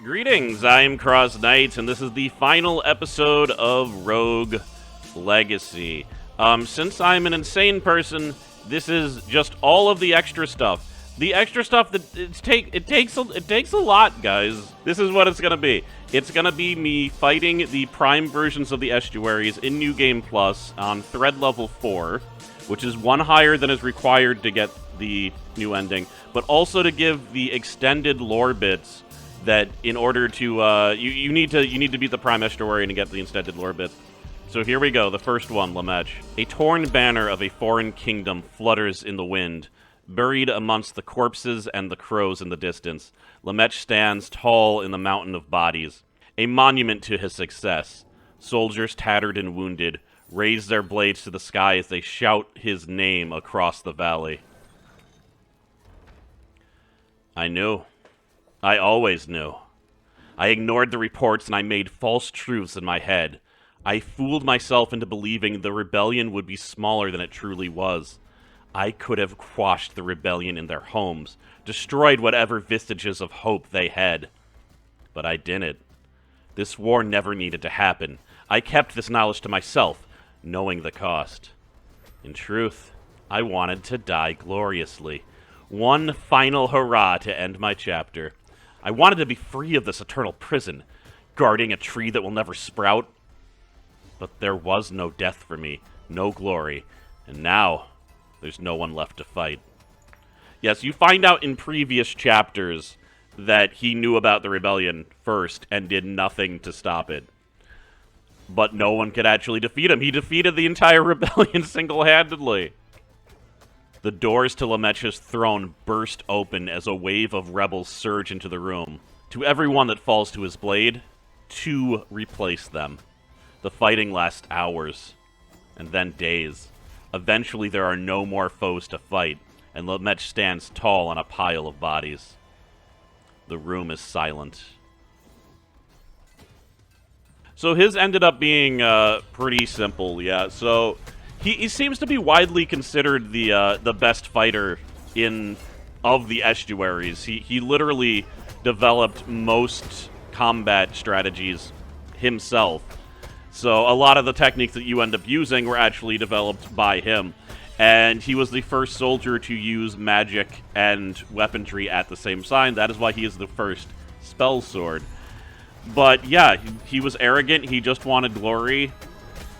Greetings, I'm CrossKnights, and this is the final episode of Rogue Legacy. Since I'm an insane person, this is just all of the extra stuff. The extra stuff that it takes a lot, guys. This is what it's gonna be. It's gonna be me fighting the prime versions of the Estuaries in New Game Plus on thread level 4, which is one higher than is required to get the new ending, but also to give the extended lore bits that in order to you need to beat the prime Estuary and get the extended lore bits. So here we go. The first one, Lamech. A torn banner of a foreign kingdom flutters in the wind. Buried amongst the corpses and the crows in the distance, Lamech stands tall in the mountain of bodies, a monument to his success. Soldiers tattered and wounded raise their blades to the sky as they shout his name across the valley. I knew. I always knew. I ignored the reports and I made false truths in my head. I fooled myself into believing the rebellion would be smaller than it truly was. I could have quashed the rebellion in their homes, destroyed whatever vestiges of hope they had. But I didn't. This war never needed to happen. I kept this knowledge to myself, knowing the cost. In truth, I wanted to die gloriously. One final hurrah to end my chapter. I wanted to be free of this eternal prison, guarding a tree that will never sprout. But there was no death for me, no glory, and now there's no one left to fight. Yes, you find out in previous chapters that he knew about the rebellion first and did nothing to stop it. But no one could actually defeat him. He defeated the entire rebellion single-handedly. The doors to Lamech's throne burst open as a wave of rebels surge into the room. To everyone that falls to his blade, 2 replace them. The fighting lasts hours, and then days. Eventually there are no more foes to fight, and Lamech stands tall on a pile of bodies. The room is silent. So his ended up being pretty simple, yeah. So he seems to be widely considered the best fighter of the Estuaries. He literally developed most combat strategies himself. So a lot of the techniques that you end up using were actually developed by him. And he was the first soldier to use magic and weaponry at the same time. That is why he is the first spell sword. But yeah, he was arrogant. He just wanted glory.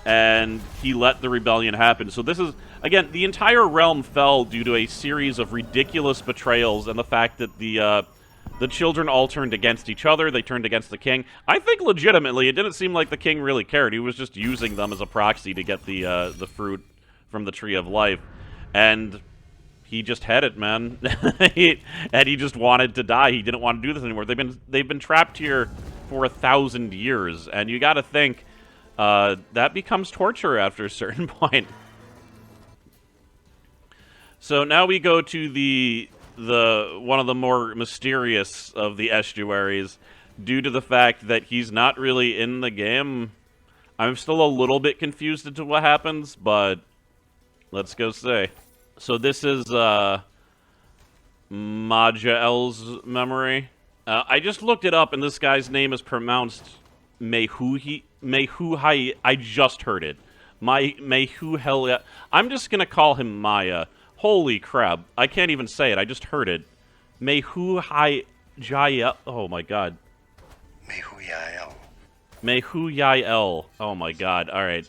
And he let the rebellion happen. So this is, again, the entire realm fell due to a series of ridiculous betrayals and the fact that the children all turned against each other. They turned against the king. I think legitimately, it didn't seem like the king really cared. He was just using them as a proxy to get the fruit from the Tree of Life. And he just had it, man. And he just wanted to die. He didn't want to do this anymore. They've been trapped here for 1,000 years. And you got to think, that becomes torture after a certain point. So now we go to the one of the more mysterious of the Estuaries, due to the fact that he's not really in the game. I'm still a little bit confused into what happens, but let's go see. So this is Majael's memory. I just looked it up, and this guy's name is pronounced Mehuhai. I just heard it. Mehuhel. I'm just gonna call him Maya. Holy crap! I can't even say it. I just heard it. Mehuhai Jael. Oh my god. Mehuyael. Mehuyael. Oh my god. All right.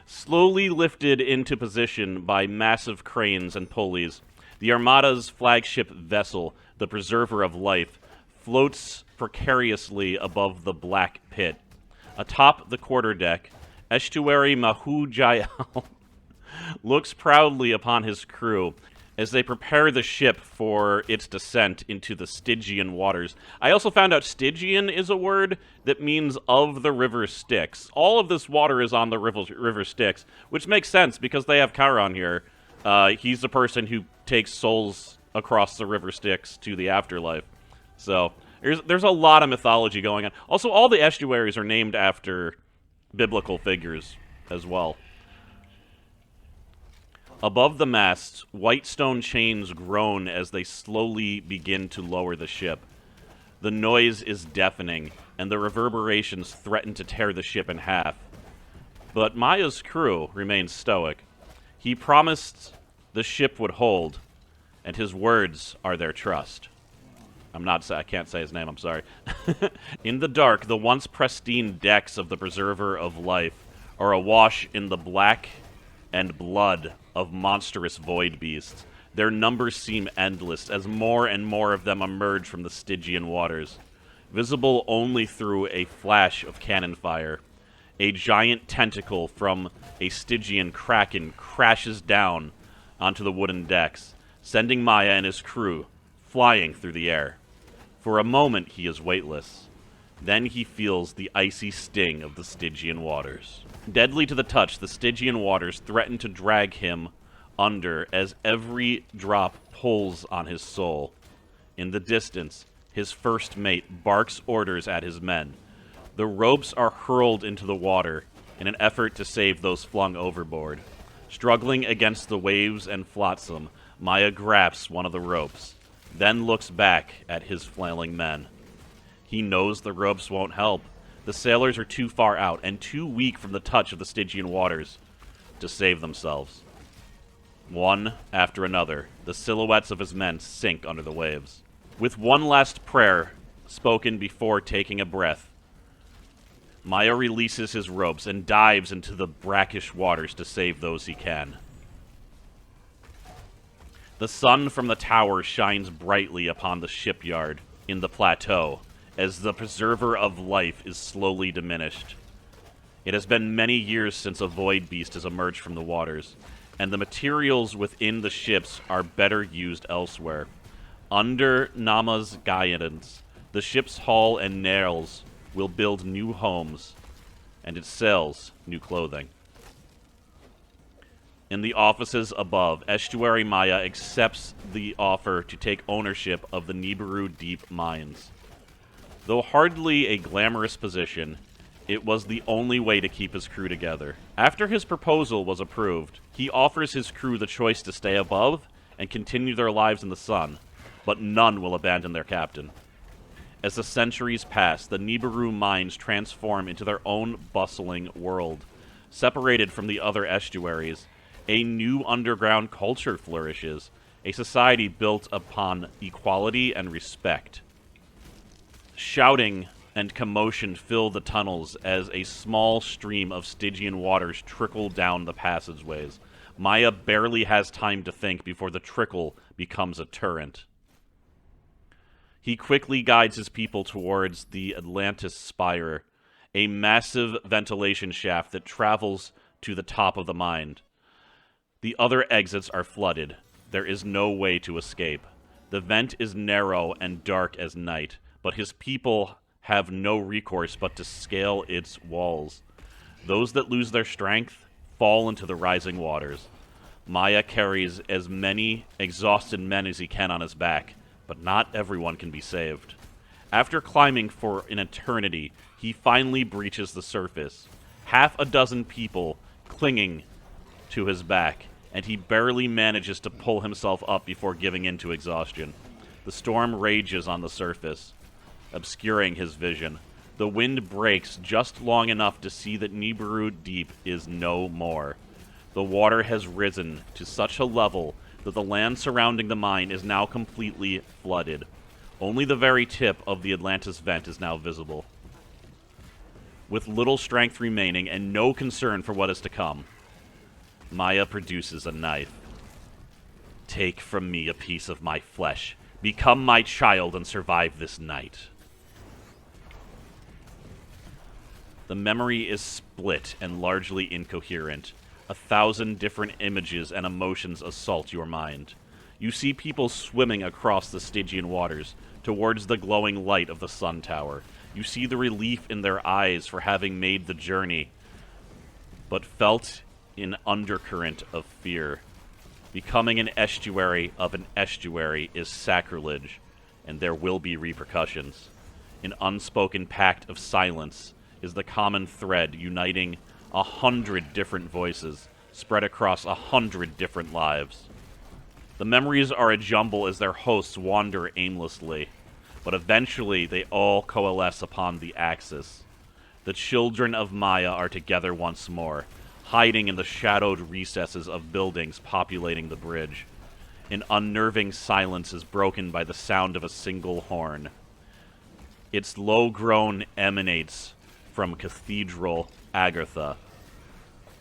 Slowly lifted into position by massive cranes and pulleys, the Armada's flagship vessel, the Preserver of Life, floats precariously above the black pit. Atop the quarterdeck, Estuary Mehuyael looks proudly upon his crew as they prepare the ship for its descent into the Stygian waters. I also found out Stygian is a word that means of the river Styx. All of this water is on the river Styx, which makes sense because they have Charon here. He's the person who takes souls across the river Styx to the afterlife. So there's a lot of mythology going on. Also, all the estuaries are named after biblical figures as well. Above the masts, white stone chains groan as they slowly begin to lower the ship. The noise is deafening, and the reverberations threaten to tear the ship in half. But Maya's crew remains stoic. He promised the ship would hold, and his words are their trust. I can't say his name, I'm sorry. In the dark, the once pristine decks of the Preserver of Life are awash in the black and blood of monstrous void beasts. Their numbers seem endless as more and more of them emerge from the Stygian waters, visible only through a flash of cannon fire. A giant tentacle from a Stygian kraken crashes down onto the wooden decks, sending Maya and his crew flying through the air. For a moment, he is weightless. Then he feels the icy sting of the Stygian waters. Deadly to the touch, the Stygian waters threaten to drag him under as every drop pulls on his soul. In the distance, his first mate barks orders at his men. The ropes are hurled into the water in an effort to save those flung overboard. Struggling against the waves and flotsam, Maya grasps one of the ropes, then looks back at his flailing men. He knows the ropes won't help. The sailors are too far out and too weak from the touch of the Stygian waters to save themselves. One after another, the silhouettes of his men sink under the waves. With one last prayer spoken before taking a breath, Maya releases his ropes and dives into the brackish waters to save those he can. The sun from the tower shines brightly upon the shipyard in the plateau as the Preserver of Life is slowly diminished. It has been many years since a void beast has emerged from the waters, and the materials within the ships are better used elsewhere. Under Nama's guidance, the ship's hull and nails will build new homes, and its sails new clothing. In the offices above, Estuary Maya accepts the offer to take ownership of the Nibiru Deep mines. Though hardly a glamorous position, it was the only way to keep his crew together. After his proposal was approved, he offers his crew the choice to stay above and continue their lives in the sun, but none will abandon their captain. As the centuries pass, the Nibiru mines transform into their own bustling world. Separated from the other estuaries, a new underground culture flourishes, a society built upon equality and respect. Shouting and commotion fill the tunnels as a small stream of Stygian waters trickle down the passageways. Maya barely has time to think before the trickle becomes a torrent. He quickly guides his people towards the Atlantis Spire, a massive ventilation shaft that travels to the top of the mine. The other exits are flooded. There is no way to escape. The vent is narrow and dark as night, but his people have no recourse but to scale its walls. Those that lose their strength fall into the rising waters. Maya carries as many exhausted men as he can on his back, but not everyone can be saved. After climbing for an eternity, he finally breaches the surface. Half a dozen people clinging to his back, and he barely manages to pull himself up before giving in to exhaustion. The storm rages on the surface, obscuring his vision. The wind breaks just long enough to see that Nibiru Deep is no more. The water has risen to such a level that the land surrounding the mine is now completely flooded. Only the very tip of the Atlantis vent is now visible. With little strength remaining and no concern for what is to come, Maya produces a knife. Take from me a piece of my flesh. Become my child and survive this night. The memory is split and largely incoherent. 1,000 different images and emotions assault your mind. You see people swimming across the Stygian waters towards the glowing light of the sun tower. You see the relief in their eyes for having made the journey, but felt an undercurrent of fear. Becoming an estuary of an estuary is sacrilege, and there will be repercussions. An unspoken pact of silence is the common thread uniting 100 different voices, spread across 100 different lives. The memories are a jumble as their hosts wander aimlessly, but eventually they all coalesce upon the Axis. The children of Maya are together once more, hiding in the shadowed recesses of buildings populating the bridge. An unnerving silence is broken by the sound of a single horn. Its low groan emanates from Cathedral Agartha.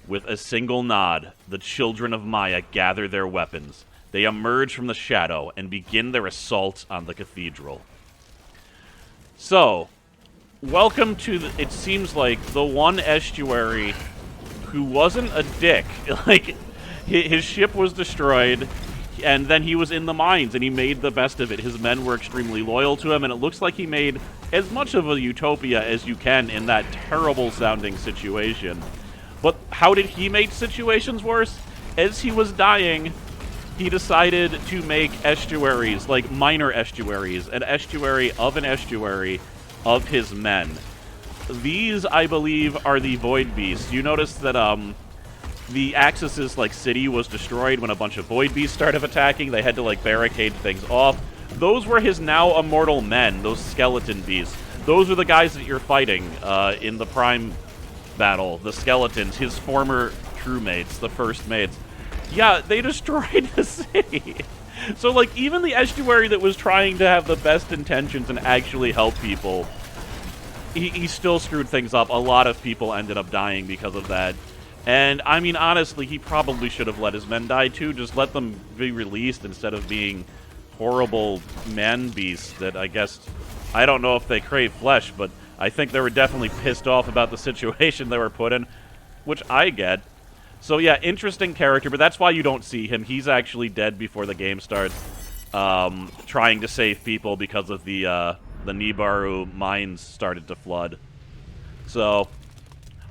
With a single nod, the children of Maya gather their weapons. They emerge from the shadow and begin their assault on the cathedral. So, welcome to, it seems like, the one estuary who wasn't a dick. Like, his ship was destroyed, and then he was in the mines, and he made the best of it. His men were extremely loyal to him, and it looks like he made as much of a utopia as you can in that terrible-sounding situation. But how did he make situations worse? As he was dying, he decided to make estuaries, like minor estuaries, an estuary of his men. These, I believe, are the Void Beasts. You notice that the Axis' like city was destroyed when a bunch of Void Beasts started attacking. They had to like barricade things off. Those were his now immortal men, those skeleton beasts. Those are the guys that you're fighting in the Prime battle, the skeletons, his former crewmates, the first mates. Yeah, they destroyed the city. So, like, even the estuary that was trying to have the best intentions and actually help people, he still screwed things up. A lot of people ended up dying because of that. And, I mean, honestly, he probably should have let his men die, too. Just let them be released instead of being horrible man beasts that, I guess, I don't know if they crave flesh, but I think they were definitely pissed off about the situation they were put in, which I get. So yeah, interesting character, but that's why you don't see him. He's actually dead before the game starts, trying to save people because of the Nibaru mines started to flood. So,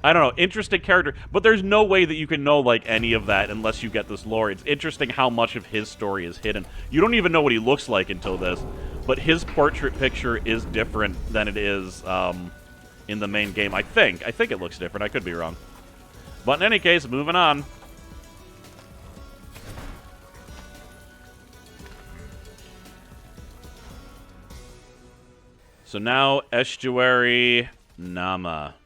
I don't know, interesting character, but there's no way that you can know, like, any of that unless you get this lore. It's interesting how much of his story is hidden. You don't even know what he looks like until this, but his portrait picture is different than it is in the main game, I think. I think it looks different. I could be wrong. But in any case, moving on. So now, Estuary Nama.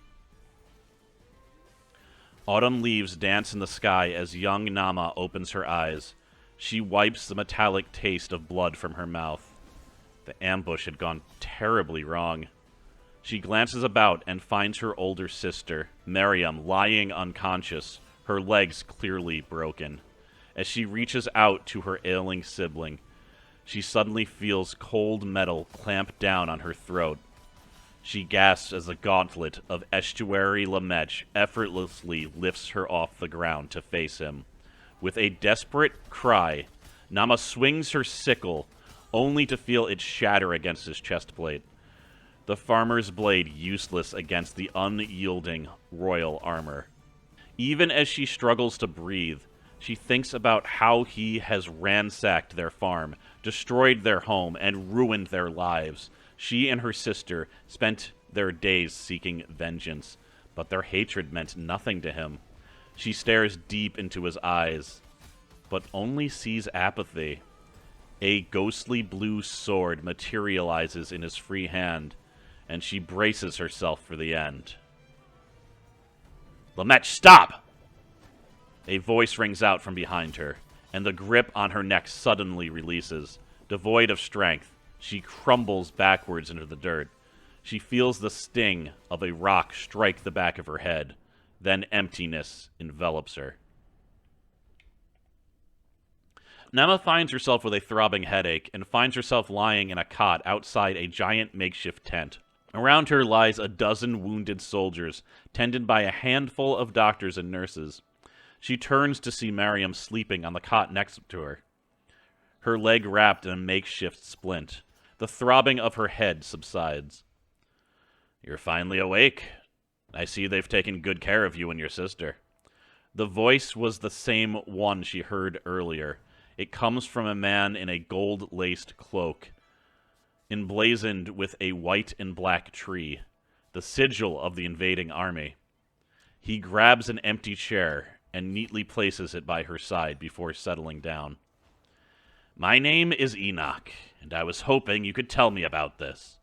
Autumn leaves dance in the sky as young Nama opens her eyes. She wipes the metallic taste of blood from her mouth. The ambush had gone terribly wrong. She glances about and finds her older sister, Miriam, lying unconscious, her legs clearly broken. As she reaches out to her ailing sibling, she suddenly feels cold metal clamp down on her throat. She gasps as the gauntlet of Estuary Lamech effortlessly lifts her off the ground to face him. With a desperate cry, Nama swings her sickle, only to feel it shatter against his chest plate. The farmer's blade useless against the unyielding royal armor. Even as she struggles to breathe, she thinks about how he has ransacked their farm, destroyed their home, and ruined their lives. She and her sister spent their days seeking vengeance, but their hatred meant nothing to him. She stares deep into his eyes, but only sees apathy. A ghostly blue sword materializes in his free hand, and she braces herself for the end. Lamech, stop! A voice rings out from behind her, and the grip on her neck suddenly releases. Devoid of strength, she crumbles backwards into the dirt. She feels the sting of a rock strike the back of her head. Then emptiness envelops her. Nema finds herself with a throbbing headache and finds herself lying in a cot outside a giant makeshift tent. Around her lies a dozen wounded soldiers, tended by a handful of doctors and nurses. She turns to see Mariam sleeping on the cot next to her, her leg wrapped in a makeshift splint. The throbbing of her head subsides. You're finally awake. I see they've taken good care of you and your sister. The voice was the same one she heard earlier. It comes from a man in a gold-laced cloak, emblazoned with a white and black tree, the sigil of the invading army. He grabs an empty chair and neatly places it by her side before settling down. My name is Enoch, and I was hoping you could tell me about this.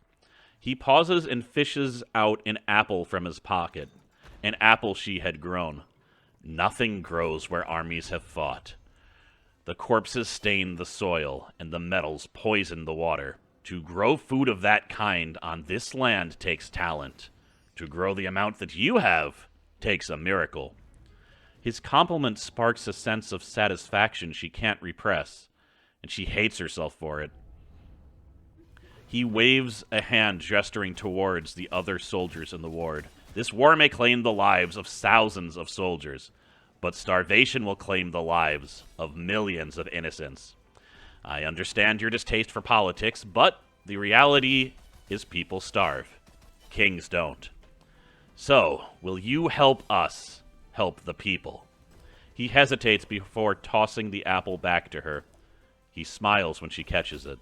He pauses and fishes out an apple from his pocket, an apple she had grown. Nothing grows where armies have fought. The corpses stain the soil, and the metals poison the water. To grow food of that kind on this land takes talent. To grow the amount that you have takes a miracle. His compliment sparks a sense of satisfaction she can't repress, and she hates herself for it. He waves a hand gesturing towards the other soldiers in the ward. This war may claim the lives of thousands of soldiers, but starvation will claim the lives of millions of innocents. I understand your distaste for politics, but the reality is people starve. Kings don't. So, will you help us help the people? He hesitates before tossing the apple back to her. He smiles when she catches it.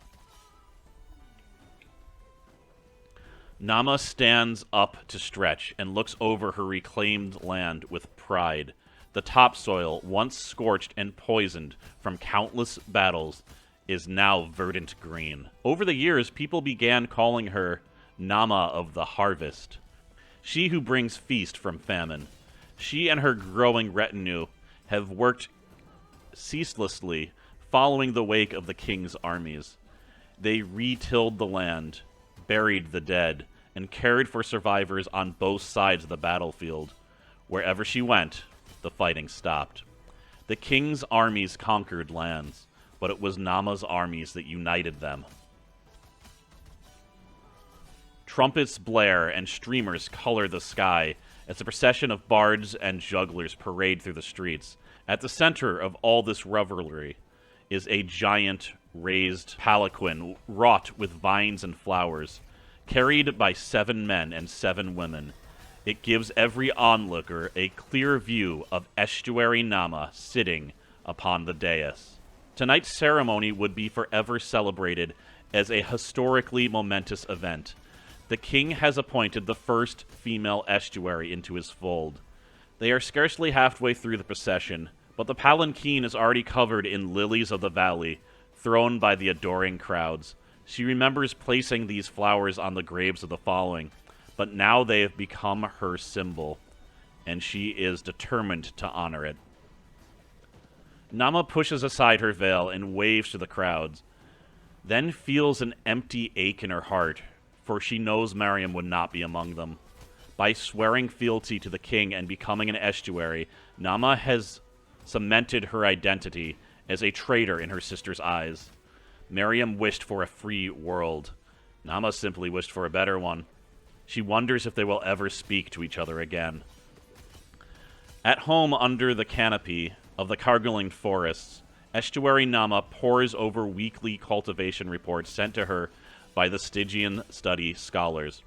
Nama stands up to stretch and looks over her reclaimed land with pride. The topsoil, once scorched and poisoned from countless battles, is now verdant green. Over the years, people began calling her Nama of the Harvest, she who brings feast from famine. She and her growing retinue have worked ceaselessly, following the wake of the king's armies. They retilled the land, buried the dead, and cared for survivors on both sides of the battlefield. Wherever she went, the fighting stopped. The king's armies conquered lands, but it was Nama's armies that united them. Trumpets blare and streamers color the sky as a procession of bards and jugglers parade through the streets. At the center of all this revelry is a giant raised palanquin wrought with vines and flowers, carried by 7 men and 7 women. It gives every onlooker a clear view of Estuary Nama sitting upon the dais. Tonight's ceremony would be forever celebrated as a historically momentous event. The king has appointed the first female estuary into his fold. They are scarcely halfway through the procession, but the palanquin is already covered in lilies of the valley, thrown by the adoring crowds. She remembers placing these flowers on the graves of the fallen, but now they have become her symbol, and she is determined to honor it. Nama pushes aside her veil and waves to the crowds, then feels an empty ache in her heart, for she knows Mariam would not be among them. By swearing fealty to the king and becoming an estuary, Nama has cemented her identity as a traitor in her sister's eyes. Mariam wished for a free world. Nama simply wished for a better one. She wonders if they will ever speak to each other again. At home under the canopy of the Kargaling forests, Estuary Nama pores over weekly cultivation reports sent to her by the Stygian study scholars.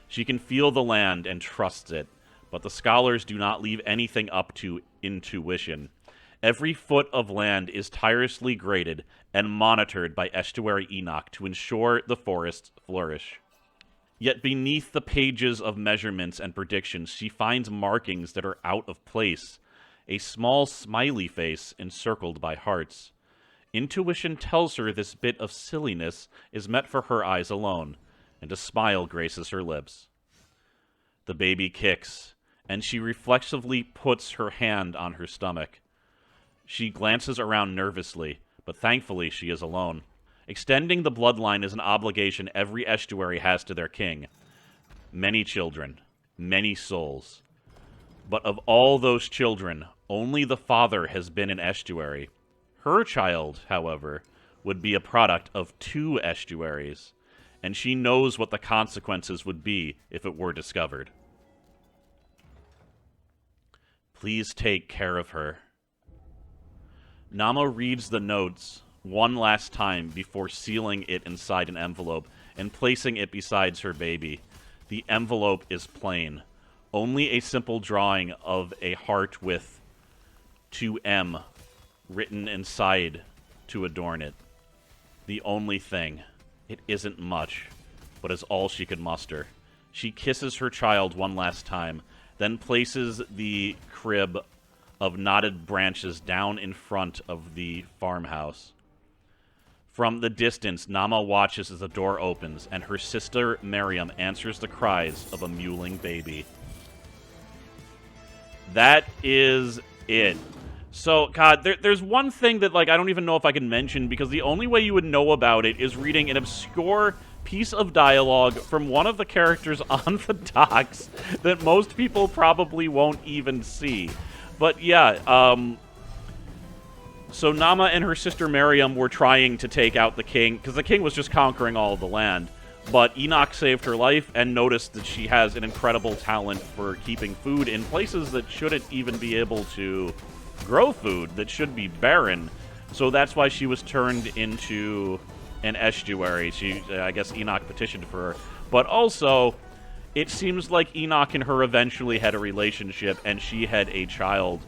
She can feel the land and trusts it, but the scholars do not leave anything up to intuition. Every foot of land is tirelessly graded and monitored by Estuary Enoch to ensure the forests flourish. Yet beneath the pages of measurements and predictions, she finds markings that are out of place. A small smiley face encircled by hearts. Intuition tells her this bit of silliness is meant for her eyes alone, and a smile graces her lips. The baby kicks, and she reflexively puts her hand on her stomach. She glances around nervously, but thankfully she is alone. Extending the bloodline is an obligation every estuary has to their king. Many children, many souls. But of all those children, only the father has been an estuary. Her child, however, would be a product of 2 estuaries, and she knows what the consequences would be if it were discovered. Please take care of her. Nama reads the notes one last time before sealing it inside an envelope and placing it beside her baby. The envelope is plain. Only a simple drawing of a heart with 2M written inside to adorn it. The only thing. It isn't much, but is all she could muster. She kisses her child one last time, then places the crib of knotted branches down in front of the farmhouse. From the distance, Nama watches as the door opens, and her sister Miriam answers the cries of a mewling baby. That is it. So, God, there's one thing that, like, I don't even know if I can mention, because the only way you would know about it is reading an obscure piece of dialogue from one of the characters on the docks that most people probably won't even see. But, yeah, so Nama and her sister Miriam were trying to take out the king, because the king was just conquering all of the land. But Enoch saved her life and noticed that she has an incredible talent for keeping food in places that shouldn't even be able to grow food, that should be barren. So that's why she was turned into an estuary. I guess Enoch petitioned for her. But also, it seems like Enoch and her eventually had a relationship, and she had a child.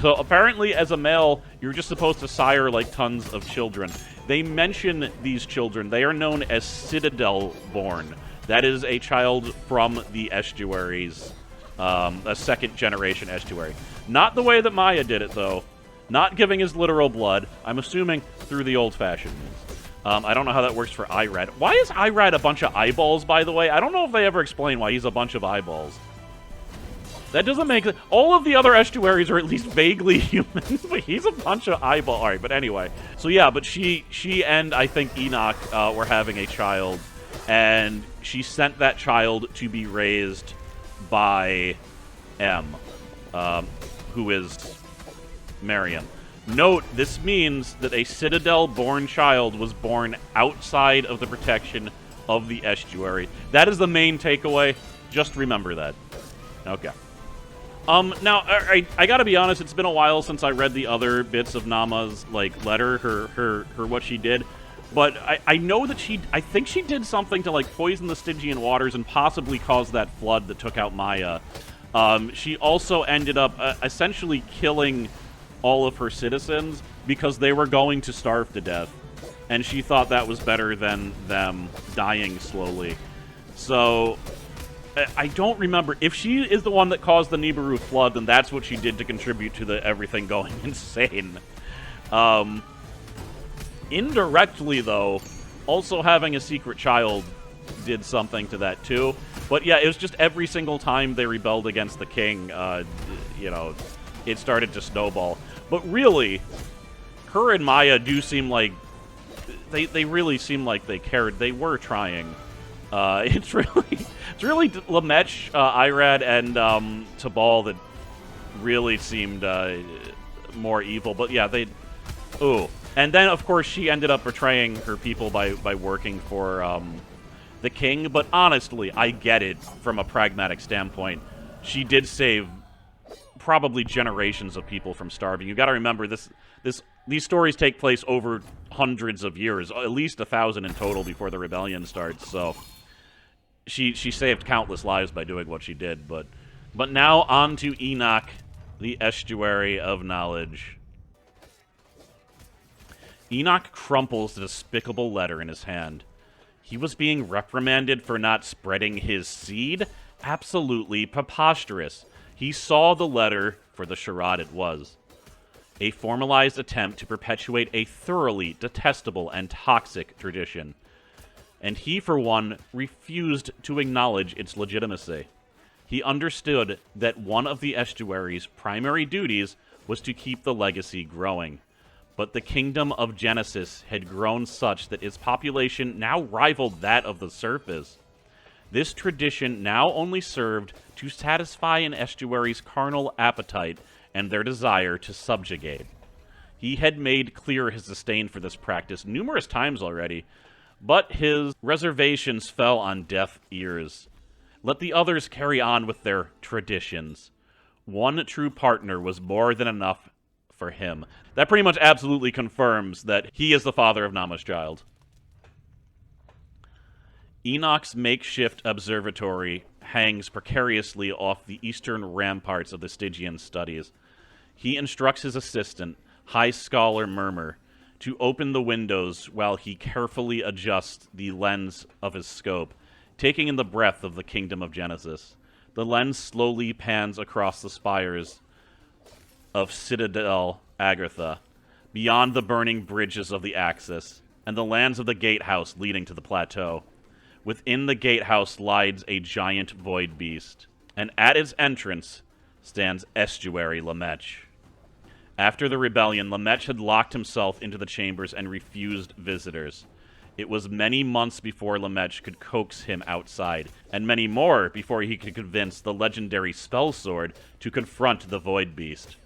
So apparently, as a male, you're just supposed to sire, like, tons of children. They mention these children. They are known as Citadel-born. That is a child from the estuaries, a second-generation estuary. Not the way that Maya did it, though. Not giving his literal blood. I'm assuming through the old-fashioned means. I don't know how that works for Irad. Why is Irad a bunch of eyeballs, by the way? I don't know if they ever explain why he's a bunch of eyeballs. That doesn't make sense. All of the other estuaries are at least vaguely human, but he's a bunch of eyeballs. All right, but anyway. So yeah, but she and I think Enoch were having a child, and she sent that child to be raised by M, who is Miriam. Note, this means that a Citadel-born child was born outside of the protection of the estuary. That is the main takeaway. Just remember that. Okay. Now, I gotta be honest, it's been a while since I read the other bits of Nama's, like, letter, her what she did. But I know that I think she did something to, like, poison the Stygian waters and possibly cause that flood that took out Maya. She also ended up essentially killing all of her citizens because they were going to starve to death. And she thought that was better than them dying slowly. So I don't remember. If she is the one that caused the Nibiru flood, then that's what she did to contribute to the everything going insane. Indirectly, though, also having a secret child did something to that, too. But yeah, it was just every single time they rebelled against the king, you know, it started to snowball. But really, her and Maya do seem like... They really seem like they cared. They were trying. It's really Lamech, Irad, and Tabal that really seemed more evil. But yeah, ooh. And then, of course, she ended up betraying her people by working for the king. But honestly, I get it from a pragmatic standpoint. She did save probably generations of people from starving. You got to remember, these stories take place over hundreds of years, at least 1,000 in total before the rebellion starts. So she saved countless lives by doing what she did. But now on to Enoch, the estuary of knowledge. Enoch crumples the despicable letter in his hand. He was being reprimanded for not spreading his seed? Absolutely preposterous. He saw the letter for the charade it was. A formalized attempt to perpetuate a thoroughly detestable and toxic tradition. And he, for one, refused to acknowledge its legitimacy. He understood that one of the estuary's primary duties was to keep the legacy growing. But the kingdom of Genesis had grown such that its population now rivaled that of the surface. This tradition now only served to satisfy an estuary's carnal appetite and their desire to subjugate. He had made clear his disdain for this practice numerous times already, but his reservations fell on deaf ears. Let the others carry on with their traditions. One true partner was more than enough for him. That pretty much absolutely confirms that he is the father of Nama's child. Enoch's makeshift observatory hangs precariously off the eastern ramparts of the Stygian studies. He instructs his assistant, High Scholar Murmur, to open the windows while he carefully adjusts the lens of his scope, taking in the breadth of the kingdom of Genesis. The lens slowly pans across the spires of Citadel Agartha, beyond the burning bridges of the Axis, and the lands of the gatehouse leading to the plateau. Within the gatehouse lies a giant void beast, and at its entrance stands Estuary Lamech. After the rebellion, Lamech had locked himself into the chambers and refused visitors. It was many months before Lamech could coax him outside, and many more before he could convince the legendary spell sword to confront the void beast.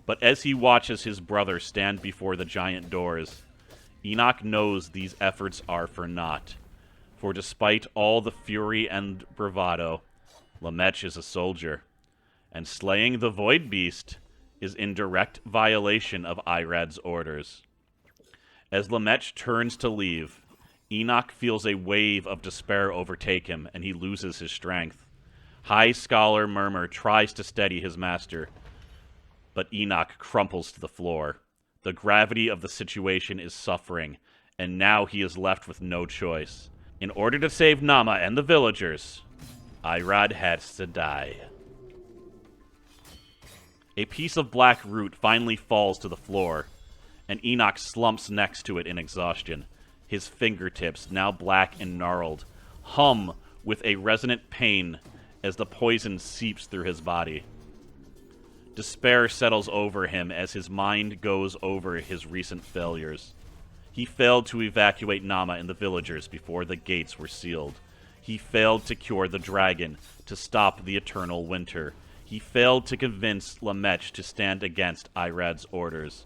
But as he watches his brother stand before the giant doors, Enoch knows these efforts are for naught. For despite all the fury and bravado, Lamech is a soldier, and slaying the void beast is in direct violation of Irad's orders. As Lamech turns to leave, Enoch feels a wave of despair overtake him, and he loses his strength. High Scholar Murmur tries to steady his master, but Enoch crumples to the floor. The gravity of the situation is suffering, and now he is left with no choice. In order to save Nama and the villagers, Irad has to die. A piece of black root finally falls to the floor, and Enoch slumps next to it in exhaustion. His fingertips, now black and gnarled, hum with a resonant pain as the poison seeps through his body. Despair settles over him as his mind goes over his recent failures. He failed to evacuate Nama and the villagers before the gates were sealed. He failed to cure the dragon, to stop the eternal winter. He failed to convince Lamech to stand against Irad's orders.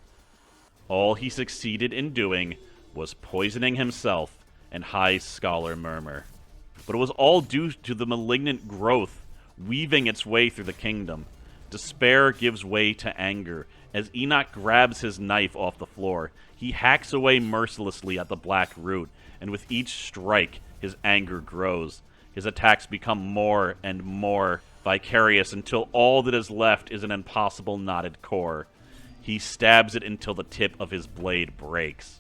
All he succeeded in doing was poisoning himself and High Scholar Murmur. But it was all due to the malignant growth weaving its way through the kingdom. Despair gives way to anger. As Enoch grabs his knife off the floor, he hacks away mercilessly at the black root, and with each strike, his anger grows. His attacks become more and more vicarious until all that is left is an impossible knotted core. He stabs it until the tip of his blade breaks.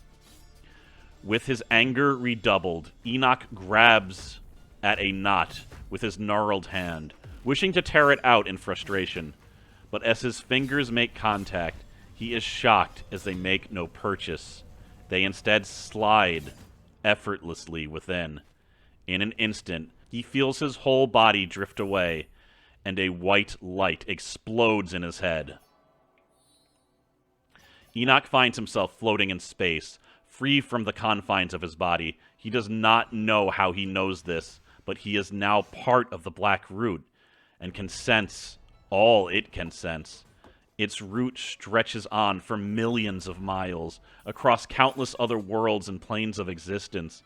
With his anger redoubled, Enoch grabs at a knot with his gnarled hand, wishing to tear it out in frustration. But as his fingers make contact, he is shocked as they make no purchase. They instead slide effortlessly within. In an instant, he feels his whole body drift away, and a white light explodes in his head. Enoch finds himself floating in space, free from the confines of his body. He does not know how he knows this, but he is now part of the black root, and can sense all it can sense. Its root stretches on for millions of miles, across countless other worlds and planes of existence.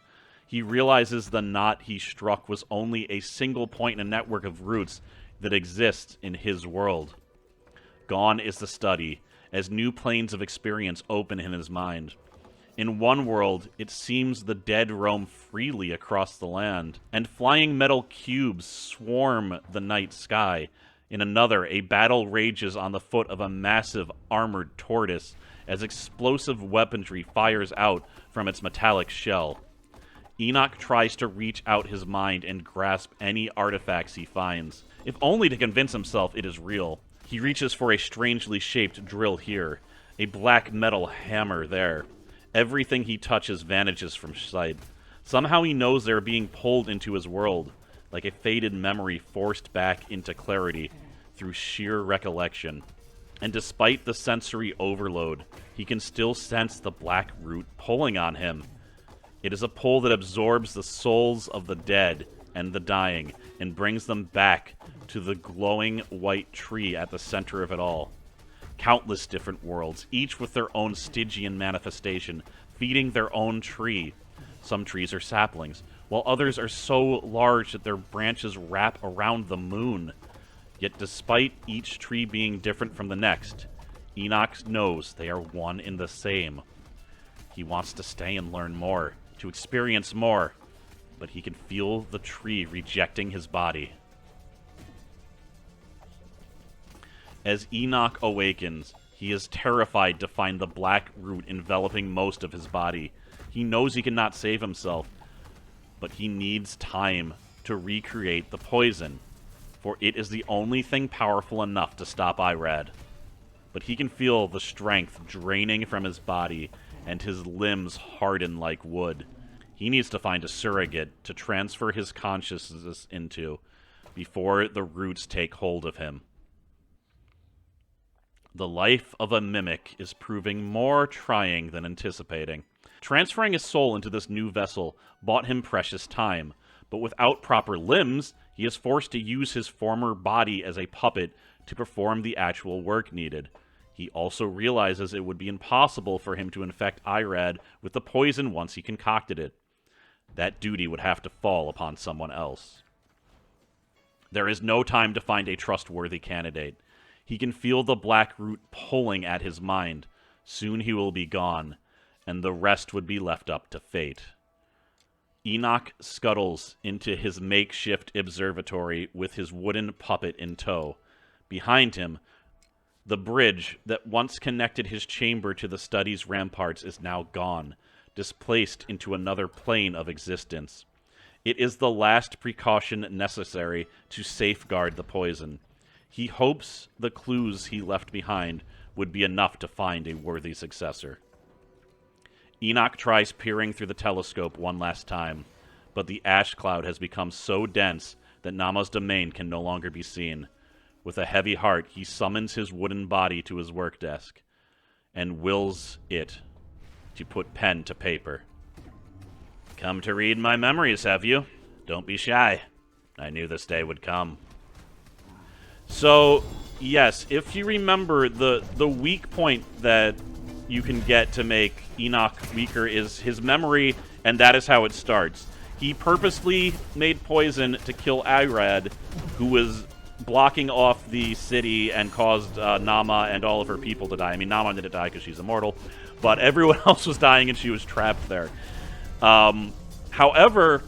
He realizes the knot he struck was only a single point in a network of roots that exists in his world. Gone is the study, as new planes of experience open in his mind. In one world, it seems the dead roam freely across the land, and flying metal cubes swarm the night sky. In another, a battle rages on the foot of a massive armored tortoise as explosive weaponry fires out from its metallic shell. Enoch tries to reach out his mind and grasp any artifacts he finds, if only to convince himself it is real. He reaches for a strangely shaped drill here, a black metal hammer there. Everything he touches vanishes from sight. Somehow he knows they are being pulled into his world, like a faded memory forced back into clarity through sheer recollection. And despite the sensory overload, he can still sense the black root pulling on him. It is a pull that absorbs the souls of the dead and the dying, and brings them back to the glowing white tree at the center of it all. Countless different worlds, each with their own Stygian manifestation, feeding their own tree. Some trees are saplings, while others are so large that their branches wrap around the moon. Yet despite each tree being different from the next, Enoch knows they are one and the same. He wants to stay and learn more, to experience more, but he can feel the tree rejecting his body. As Enoch awakens, he is terrified to find the black root enveloping most of his body. He knows he cannot save himself, but he needs time to recreate the poison, for it is the only thing powerful enough to stop Irad. but he can feel the strength draining from his body and his limbs harden like wood. He needs to find a surrogate to transfer his consciousness into before the roots take hold of him. The life of a mimic is proving more trying than anticipating. Transferring his soul into this new vessel bought him precious time, but without proper limbs, he is forced to use his former body as a puppet to perform the actual work needed. He also realizes it would be impossible for him to infect Irad with the poison once he concocted it. That duty would have to fall upon someone else. There is no time to find a trustworthy candidate. He can feel the black root pulling at his mind. Soon he will be gone, and the rest would be left up to fate. Enoch scuttles into his makeshift observatory with his wooden puppet in tow. Behind him, the bridge that once connected his chamber to the study's ramparts is now gone, displaced into another plane of existence. It is the last precaution necessary to safeguard the poison. He hopes the clues he left behind would be enough to find a worthy successor. Enoch tries peering through the telescope one last time, but the ash cloud has become so dense that Nama's domain can no longer be seen. With a heavy heart, he summons his wooden body to his work desk and wills it to put pen to paper. Come to read my memories, have you? Don't be shy. I knew this day would come. So, yes, if you remember, the weak point that you can get to make Enoch weaker is his memory, and that is how it starts. He purposely made poison to kill Irad, who was blocking off the city and caused Nama and all of her people to die. I mean, Nama didn't die because she's immortal, but everyone else was dying and she was trapped there. However,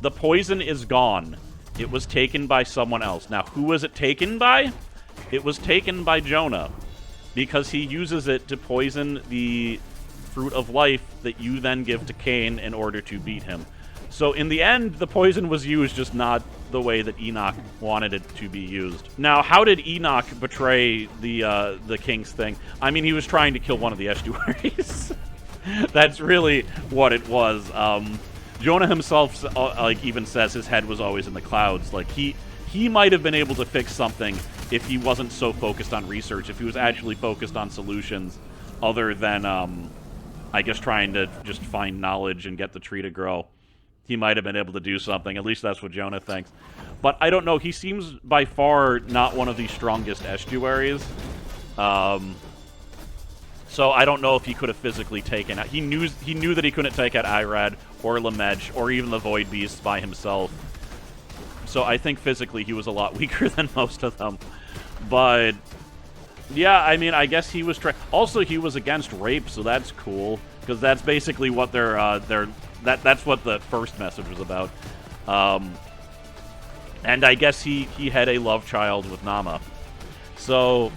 the poison is gone. It was taken by someone else. Now, who was it taken by? It was taken by Jonah, because he uses it to poison the fruit of life that you then give to Cain in order to beat him. So in the end, the poison was used, just not the way that Enoch wanted it to be used. Now, how did Enoch betray the king's thing? I mean, he was trying to kill one of the Estuaries. That's really what it was. Jonah himself, even says his head was always in the clouds. Like, he might have been able to fix something if he wasn't so focused on research, if he was actually focused on solutions other than, I guess, trying to just find knowledge and get the tree to grow. He might have been able to do something. At least that's what Jonah thinks. But I don't know. He seems by far not one of the strongest Estuaries. So I don't know if he could have physically taken out. He knew that he couldn't take out Irad or Lamech or even the Void Beast by himself. So I think physically he was a lot weaker than most of them. But yeah, I mean, I guess he was also he was against rape, so that's cool, because that's basically what that's what the first message was about. And I guess he had a love child with Nama. So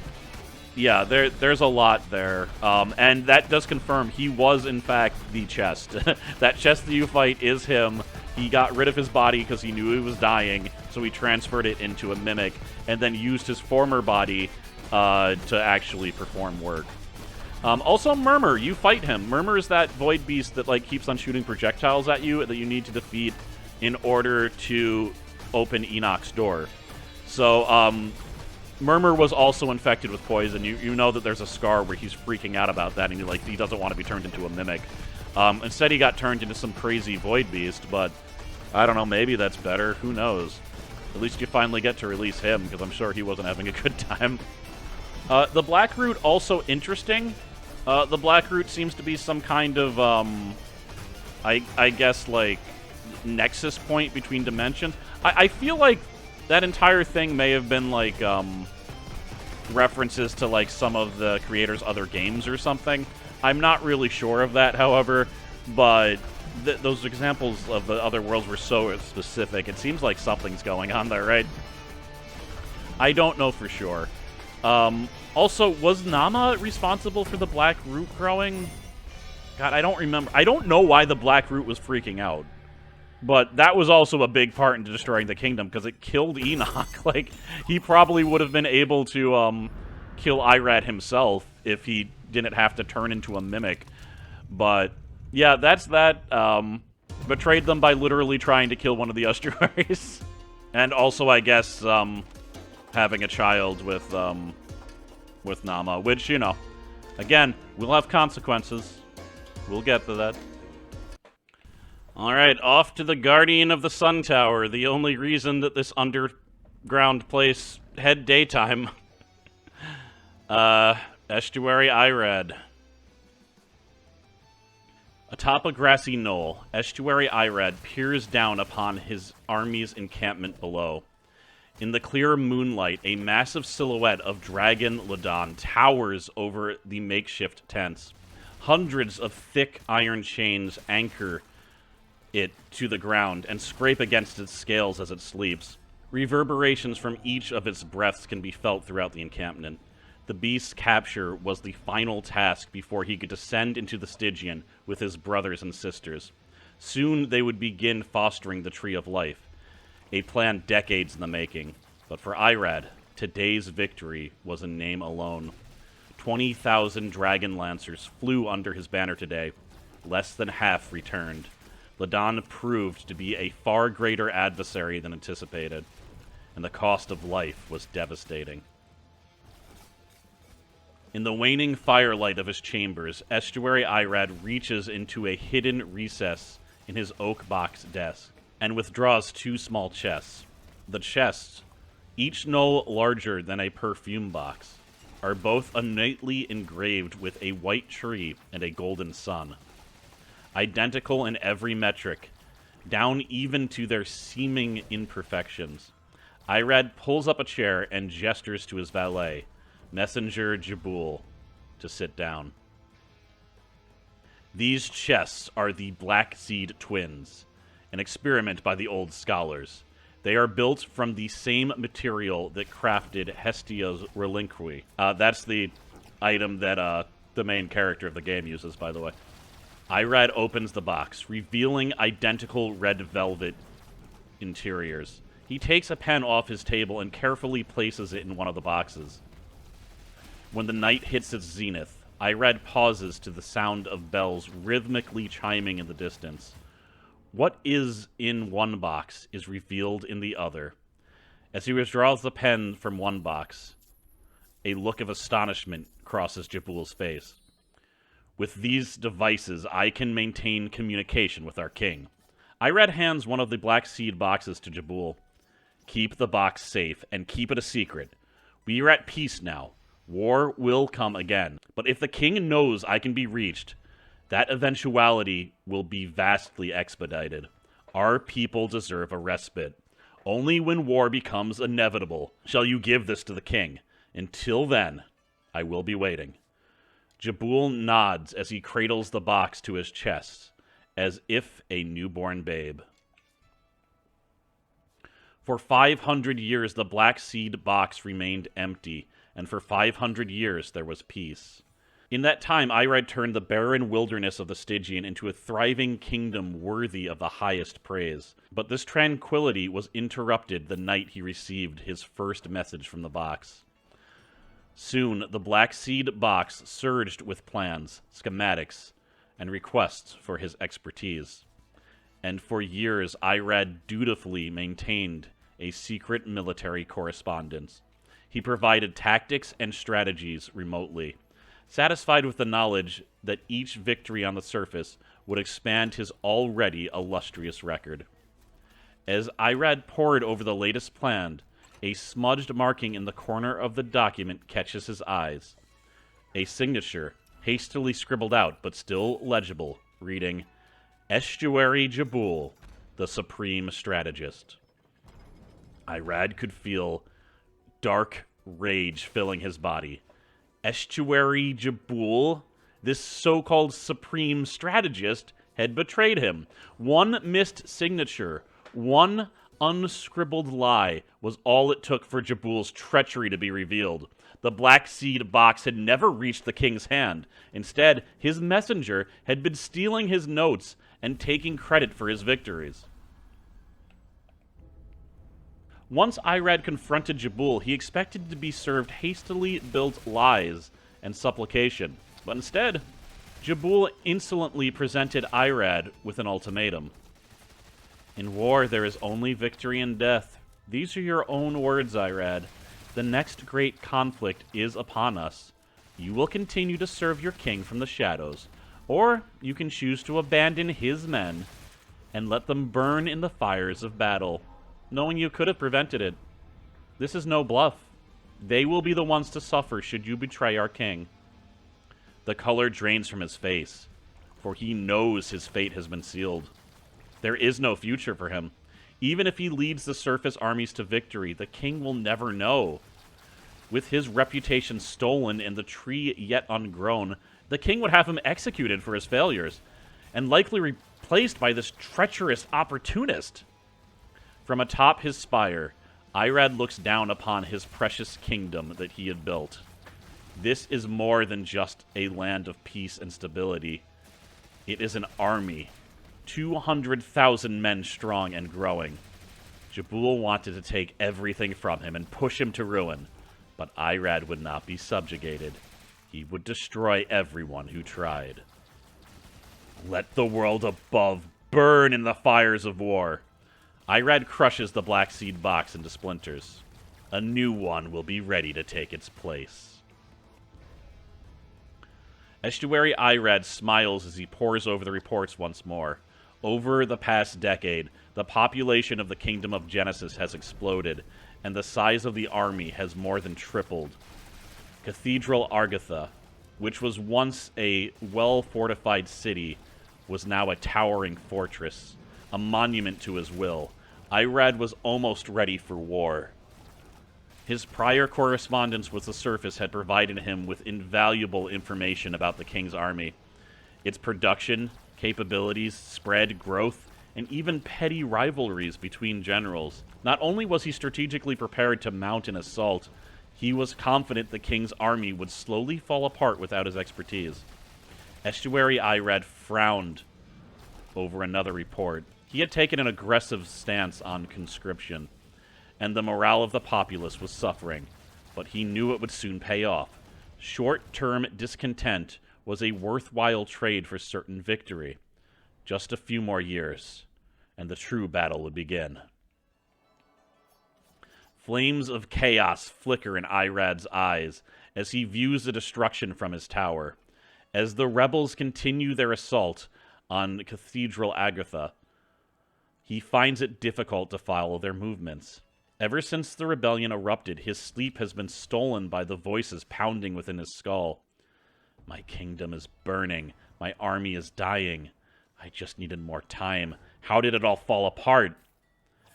yeah, there's a lot there. And that does confirm he was, in fact, the chest. That chest that you fight is him. He got rid of his body because he knew he was dying, so he transferred it into a mimic, and then used his former body to actually perform work. Also, Murmur, you fight him. Murmur is that void beast that keeps on shooting projectiles at you that you need to defeat in order to open Enoch's door. So, Murmur was also infected with poison. You know that there's a scar where he's freaking out about that, and he doesn't want to be turned into a mimic. Instead, he got turned into some crazy void beast, but I don't know, maybe that's better. Who knows? At least you finally get to release him, because I'm sure he wasn't having a good time. The Black Root, also interesting. The Black Root seems to be some kind of, I guess, nexus point between dimensions. I feel like that entire thing may have been, references to, some of the creators' other games or something. I'm not really sure of that, however, but those examples of the other worlds were so specific. It seems like something's going on there, right? I don't know for sure. Also, was Nama responsible for the Black Root growing? God, I don't remember. I don't know why the Black Root was freaking out. But that was also a big part in destroying the kingdom, because it killed Enoch. He probably would have been able to kill Irad himself if he didn't have to turn into a mimic. But yeah, that's that. Betrayed them by literally trying to kill one of the Estuaries. And also, I guess, having a child with Nama, which, you know, again, will have consequences. We'll get to that. Alright, off to the Guardian of the Sun Tower, the only reason that this underground place had daytime. Estuary Irad. Atop a grassy knoll, Estuary Irad peers down upon his army's encampment below. In the clear moonlight, a massive silhouette of Dragon Ladon towers over the makeshift tents. Hundreds of thick iron chains anchor it to the ground and scrape against its scales as it sleeps. Reverberations from each of its breaths can be felt throughout the encampment. The beast's capture was the final task before he could descend into the Stygian with his brothers and sisters. Soon they would begin fostering the Tree of Life, a plan decades in the making. But for Irad, today's victory was a name alone. 20,000 Dragon Lancers flew under his banner today. Less than half returned. Ladon proved to be a far greater adversary than anticipated, and the cost of life was devastating. In the waning firelight of his chambers, Estuary Irad reaches into a hidden recess in his oak box desk and withdraws 2 small chests. The chests, each no larger than a perfume box, are both innately engraved with a white tree and a golden sun. Identical in every metric, down even to their seeming imperfections. Irad pulls up a chair and gestures to his valet, Messenger Jabul, to sit down. These chests are the Black Seed Twins, an experiment by the old scholars. They are built from the same material that crafted Hestia's Relinqui. That's the item that the main character of the game uses, by the way. Irad opens the box, revealing identical red velvet interiors. He takes a pen off his table and carefully places it in one of the boxes. When the night hits its zenith, Irad pauses to the sound of bells rhythmically chiming in the distance. What is in one box is revealed in the other. As he withdraws the pen from one box, a look of astonishment crosses Jabul's face. With these devices, I can maintain communication with our king. Irad hands one of the Black Seed boxes to Jabul. Keep the box safe and keep it a secret. We are at peace now. War will come again. But if the king knows I can be reached, that eventuality will be vastly expedited. Our people deserve a respite. Only when war becomes inevitable shall you give this to the king. Until then, I will be waiting. Jabul nods as he cradles the box to his chest, as if a newborn babe. For 500 years, the Black Seed box remained empty, and for 500 years there was peace. In that time, Irad turned the barren wilderness of the Stygian into a thriving kingdom worthy of the highest praise. But this tranquility was interrupted the night he received his first message from the box. Soon, the Black Seed box surged with plans, schematics, and requests for his expertise. And for years, Irad dutifully maintained a secret military correspondence. He provided tactics and strategies remotely, satisfied with the knowledge that each victory on the surface would expand his already illustrious record. As Irad pored over the latest plan, a smudged marking in the corner of the document catches his eyes. A signature, hastily scribbled out but still legible, reading, Estuary Jabul, the Supreme Strategist. Irad could feel dark rage filling his body. Estuary Jabul, this so-called Supreme Strategist, had betrayed him. One missed signature, one unscribbled lie was all it took for Jabul's treachery to be revealed. The Black Seed box had never reached the king's hand. Instead, his messenger had been stealing his notes and taking credit for his victories. Once Irad confronted Jabul, he expected to be served hastily built lies and supplication. But instead, Jabul insolently presented Irad with an ultimatum. In war, there is only victory and death. These are your own words, Irad. The next great conflict is upon us. You will continue to serve your king from the shadows, or you can choose to abandon his men and let them burn in the fires of battle, knowing you could have prevented it. This is no bluff. They will be the ones to suffer should you betray our king. The color drains from his face, for he knows his fate has been sealed. There is no future for him. Even if he leads the surface armies to victory, the king will never know. With his reputation stolen and the tree yet ungrown, the king would have him executed for his failures, and likely replaced by this treacherous opportunist. From atop his spire, Irad looks down upon his precious kingdom that he had built. This is more than just a land of peace and stability. It is an army, 200,000 men strong and growing. Jabul wanted to take everything from him and push him to ruin, but Irad would not be subjugated. He would destroy everyone who tried. Let the world above burn in the fires of war. Irad crushes the Black Seed box into splinters. A new one will be ready to take its place. Estuary Irad smiles as he pores over the reports once more. Over the past decade, the population of the Kingdom of Genesis has exploded, and the size of the army has more than tripled. Cathedral Argatha, which was once a well-fortified city, was now a towering fortress, a monument to his will. Irad was almost ready for war. His prior correspondence with the surface had provided him with invaluable information about the king's army, its production, capabilities, spread, growth, and even petty rivalries between generals. Not only was he strategically prepared to mount an assault, he was confident the king's army would slowly fall apart without his expertise. Estuary Irad frowned over another report. He had taken an aggressive stance on conscription, and the morale of the populace was suffering, but he knew it would soon pay off. Short-term discontent was a worthwhile trade for certain victory. Just a few more years, and the true battle would begin. Flames of chaos flicker in Irad's eyes as he views the destruction from his tower. As the rebels continue their assault on Cathedral Agatha, he finds it difficult to follow their movements. Ever since the rebellion erupted, his sleep has been stolen by the voices pounding within his skull. My kingdom is burning. My army is dying. I just needed more time. How did it all fall apart?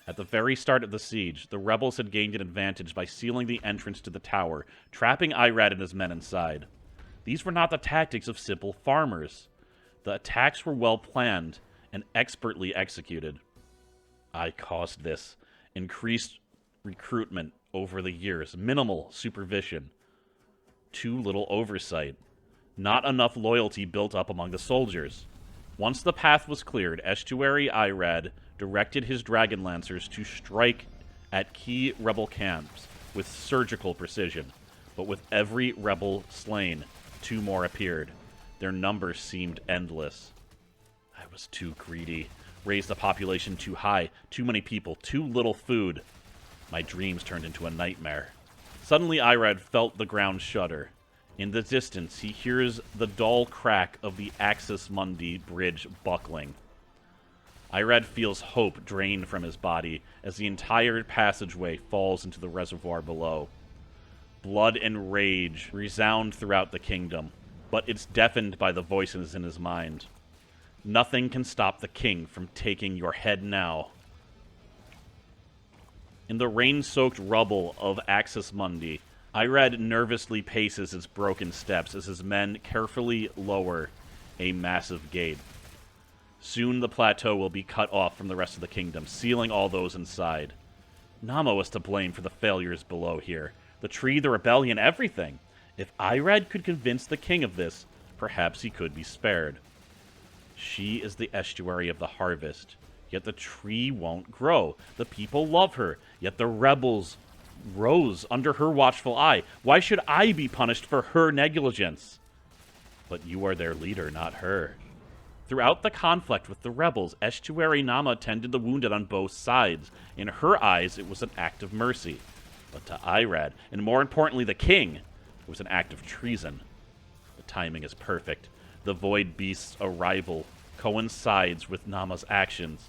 At the very start of the siege, the rebels had gained an advantage by sealing the entrance to the tower, trapping Irad and his men inside. These were not the tactics of simple farmers. The attacks were well planned and expertly executed. I caused this. Increased recruitment over the years, minimal supervision, too little oversight, not enough loyalty built up among the soldiers. Once the path was cleared, Estuary Irad directed his Dragon Lancers to strike at key rebel camps with surgical precision, but with every rebel slain, 2 more appeared. Their numbers seemed endless. I was too greedy, raised the population too high, too many people, too little food. My dreams turned into a nightmare. Suddenly Irad felt the ground shudder. In the distance, he hears the dull crack of the Axis Mundi bridge buckling. Irad feels hope drain from his body as the entire passageway falls into the reservoir below. Blood and rage resound throughout the kingdom, but it's deafened by the voices in his mind. Nothing can stop the king from taking your head now. In the rain-soaked rubble of Axis Mundi, Irad nervously paces its broken steps as his men carefully lower a massive gate. Soon the plateau will be cut off from the rest of the kingdom, sealing all those inside. Namo is to blame for the failures below here. The tree, the rebellion, everything. If Irad could convince the king of this, perhaps he could be spared. She is the estuary of the harvest. yet the tree won't grow. The people love her, yet the rebels rose under her watchful eye. Why should I be punished for her negligence? But you are their leader, not her. Throughout the conflict with the rebels, Estuary Nama tended the wounded on both sides. In her eyes, it was an act of mercy. But to Irad, and more importantly the king, it was an act of treason. The timing is perfect. The Void Beast's arrival coincides with Nama's actions.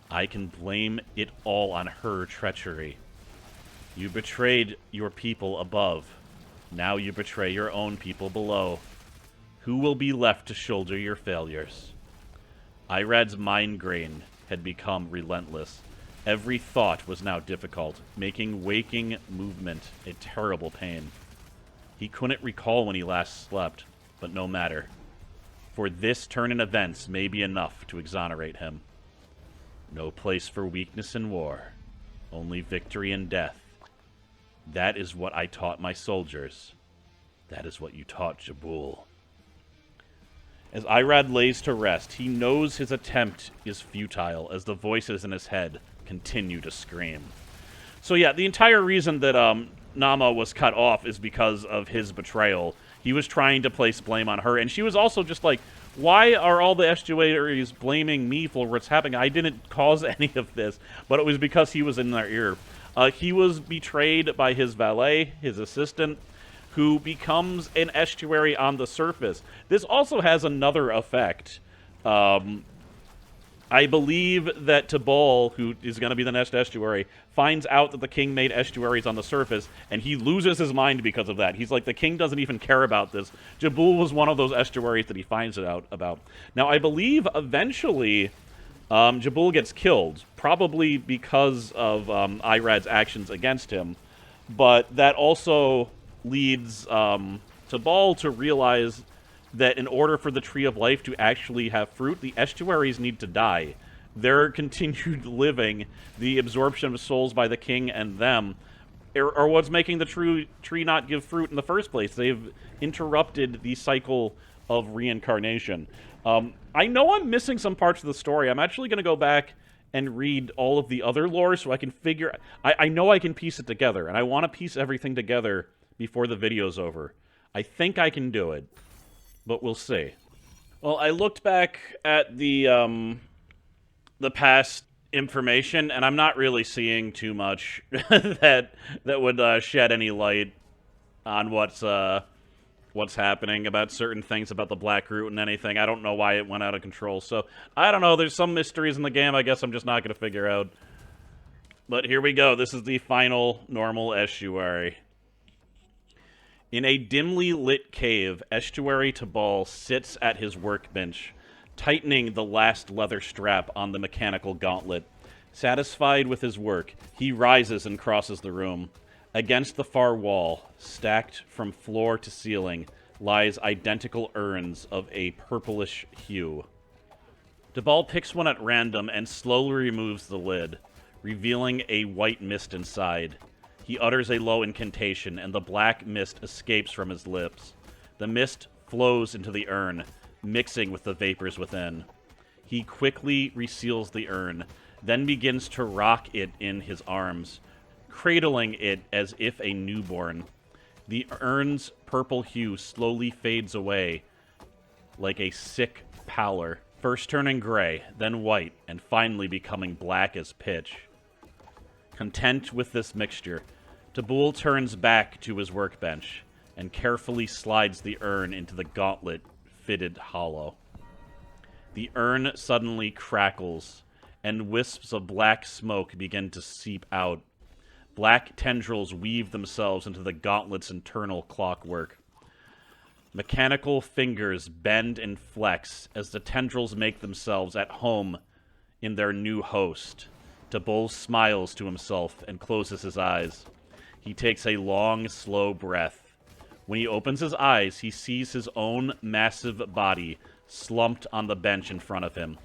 I can blame it all on her treachery. You betrayed your people above. Now you betray your own people below. Who will be left to shoulder your failures? Irad's mind grain had become relentless. Every thought was now difficult, making waking movement a terrible pain. He couldn't recall when he last slept, but no matter. For this turn in events may be enough to exonerate him. No place for weakness in war, only victory and death. That is what I taught my soldiers. That is what you taught Jabul. As Irad lays to rest, he knows his attempt is futile as the voices in his head continue to scream. So yeah, the entire reason that Nama was cut off is because of his betrayal. He was trying to place blame on her, and she was also just like, why are all the Estuaries blaming me for what's happening? I didn't cause any of this, but it was because he was in their ear. He was betrayed by his valet, his assistant, who becomes an estuary on the surface. This also has another effect. I believe that Tabal, who is going to be the next estuary, finds out that the king made estuaries on the surface, and he loses his mind because of that. He's like, the king doesn't even care about this. Jabul was one of those estuaries that he finds it out about. Now, I believe eventually Jabul gets killed, probably because of Irad's actions against him, but that also leads Tabal to realize that in order for the Tree of Life to actually have fruit, the estuaries need to die. Their continued living, the absorption of souls by the king and them, are what's making the tree not give fruit in the first place. They've interrupted the cycle of reincarnation. I know I'm missing some parts of the story. I'm actually going to go back and read all of the other lore so I can figure... I know I can piece it together, and I want to piece everything together before the video's over. I think I can do it, but we'll see. Well, I looked back at the past information, and I'm not really seeing too much that would shed any light on what's happening about certain things about the Black Root and anything. I don't know why it went out of control, so I don't know. There's some mysteries in the game I guess I'm just not going to figure out. But here we go. This is the final normal estuary. In a dimly lit cave, Estuary Tabal sits at his workbench, tightening the last leather strap on the mechanical gauntlet. Satisfied with his work, he rises and crosses the room. Against the far wall, stacked from floor to ceiling, lies identical urns of a purplish hue. Tabal picks one at random and slowly removes the lid, revealing a white mist inside. He utters a low incantation, and the black mist escapes from his lips. The mist flows into the urn, mixing with the vapors within. He quickly reseals the urn, then begins to rock it in his arms, cradling it as if a newborn. The urn's purple hue slowly fades away like a sick pallor, first turning gray, then white, and finally becoming black as pitch. Content with this mixture, Tabul turns back to his workbench and carefully slides the urn into the gauntlet-fitted hollow. The urn suddenly crackles, and wisps of black smoke begin to seep out. Black tendrils weave themselves into the gauntlet's internal clockwork. Mechanical fingers bend and flex as the tendrils make themselves at home in their new host. Tabul smiles to himself and closes his eyes. He takes a long, slow breath. When he opens his eyes, he sees his own massive body slumped on the bench in front of him.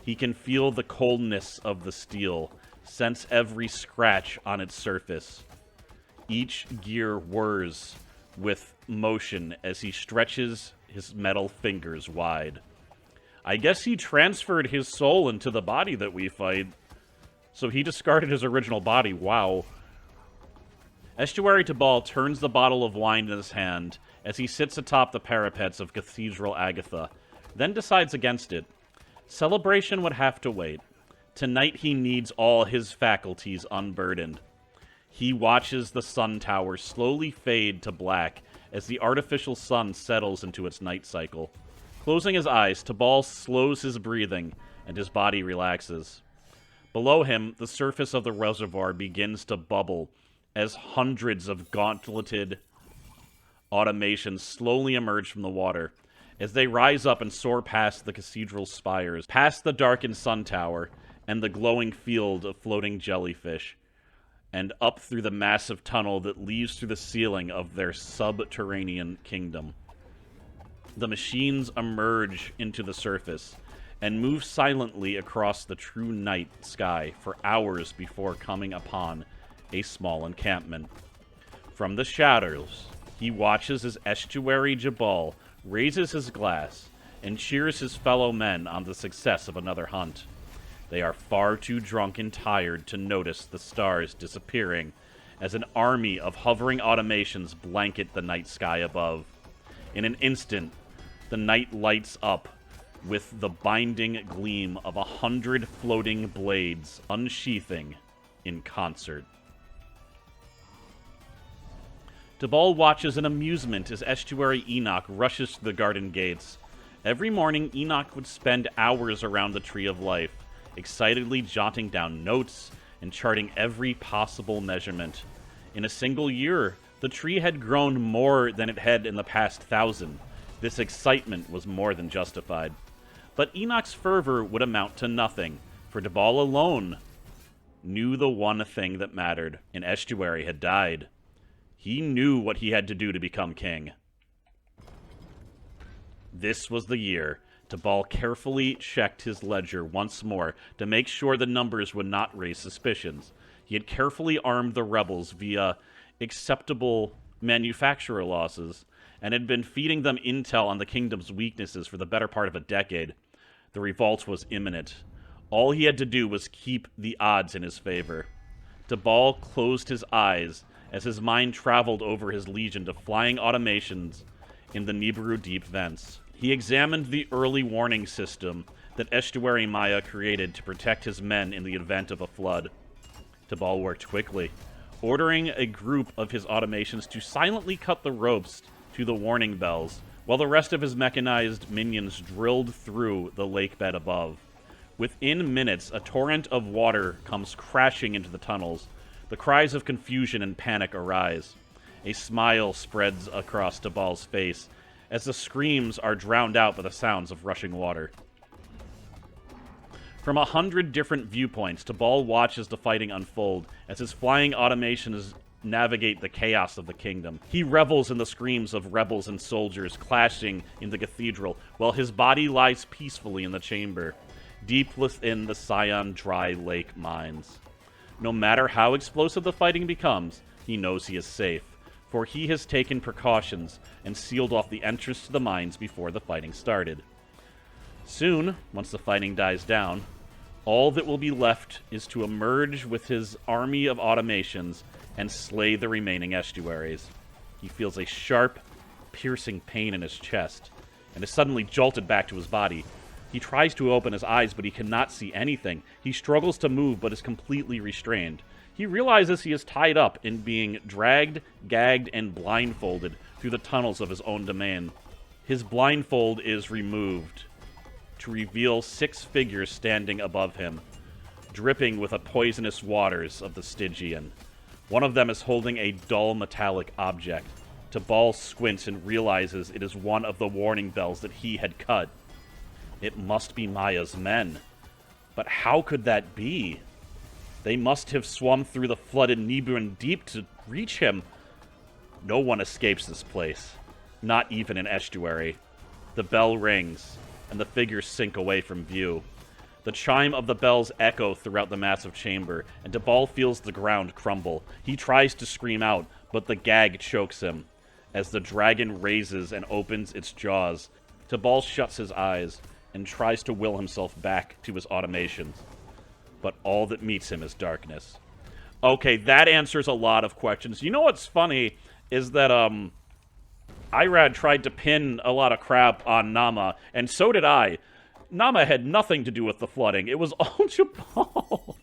He can feel the coldness of the steel, sense every scratch on its surface. Each gear whirs with motion as he stretches his metal fingers wide. I guess he transferred his soul into the body that we fight. So he discarded his original body. Wow. Estuary Tabal turns the bottle of wine in his hand as he sits atop the parapets of Cathedral Agatha, then decides against it. Celebration would have to wait. Tonight he needs all his faculties unburdened. He watches the sun tower slowly fade to black as the artificial sun settles into its night cycle. Closing his eyes, Tabal slows his breathing, and his body relaxes. Below him, the surface of the reservoir begins to bubble as hundreds of gauntleted automations slowly emerge from the water. As they rise up and soar past the cathedral spires, past the darkened sun tower and the glowing field of floating jellyfish, and up through the massive tunnel that leads through the ceiling of their subterranean kingdom. The machines emerge into the surface and move silently across the true night sky for hours before coming upon a small encampment. From the shadows, he watches as Estuary Jabal raises his glass and cheers his fellow men on the success of another hunt. They are far too drunk and tired to notice the stars disappearing as an army of hovering automations blanket the night sky above. In an instant, the night lights up with the binding gleam of 100 floating blades unsheathing in concert. Tabal watches in amusement as Estuary Enoch rushes to the garden gates. Every morning, Enoch would spend hours around the Tree of Life, excitedly jotting down notes and charting every possible measurement. In a single year, the tree had grown more than it had in the past 1,000. This excitement was more than justified. But Enoch's fervor would amount to nothing, for Tabal alone knew the one thing that mattered, and Estuary had died. He knew what he had to do to become king. This was the year. Tabal carefully checked his ledger once more to make sure the numbers would not raise suspicions. He had carefully armed the rebels via acceptable manufacturer losses and had been feeding them intel on the kingdom's weaknesses for the better part of a decade. The revolt was imminent. All he had to do was keep the odds in his favor. Tabal closed his eyes as his mind traveled over his legion of flying automations in the Nibiru deep vents. He examined the early warning system that Estuary Maya created to protect his men in the event of a flood. Tabal worked quickly, ordering a group of his automations to silently cut the ropes to the warning bells, while the rest of his mechanized minions drilled through the lake bed above. Within minutes, a torrent of water comes crashing into the tunnels. The cries of confusion and panic arise. A smile spreads across Tabal's face as the screams are drowned out by the sounds of rushing water. From 100 different viewpoints, Tabal watches the fighting unfold as his flying automations navigate the chaos of the kingdom. He revels in the screams of rebels and soldiers clashing in the cathedral, while his body lies peacefully in the chamber, deep within the Sion Dry Lake mines. No matter how explosive the fighting becomes, he knows he is safe, for he has taken precautions and sealed off the entrance to the mines before the fighting started. Soon, once the fighting dies down, all that will be left is to emerge with his army of automations and slay the remaining estuaries. He feels a sharp, piercing pain in his chest, and is suddenly jolted back to his body. He tries to open his eyes, but he cannot see anything. He struggles to move, but is completely restrained. He realizes he is tied up and being dragged, gagged, and blindfolded through the tunnels of his own domain. His blindfold is removed to reveal 6 figures standing above him, dripping with the poisonous waters of the Stygian. One of them is holding a dull metallic object. Tabal squints and realizes it is one of the warning bells that he had cut. It must be Maya's men. But how could that be? They must have swum through the flooded Nibiran deep to reach him. No one escapes this place, not even an estuary. The bell rings, and the figures sink away from view. The chime of the bells echo throughout the massive chamber, and Tabal feels the ground crumble. He tries to scream out, but the gag chokes him. As the dragon raises and opens its jaws, Tabal shuts his eyes, and tries to will himself back to his automations. But all that meets him is darkness. Okay, that answers a lot of questions. You know what's funny is that Irad tried to pin a lot of crap on Nama, and so did I. Nama had nothing to do with the flooding. It was all Jabal.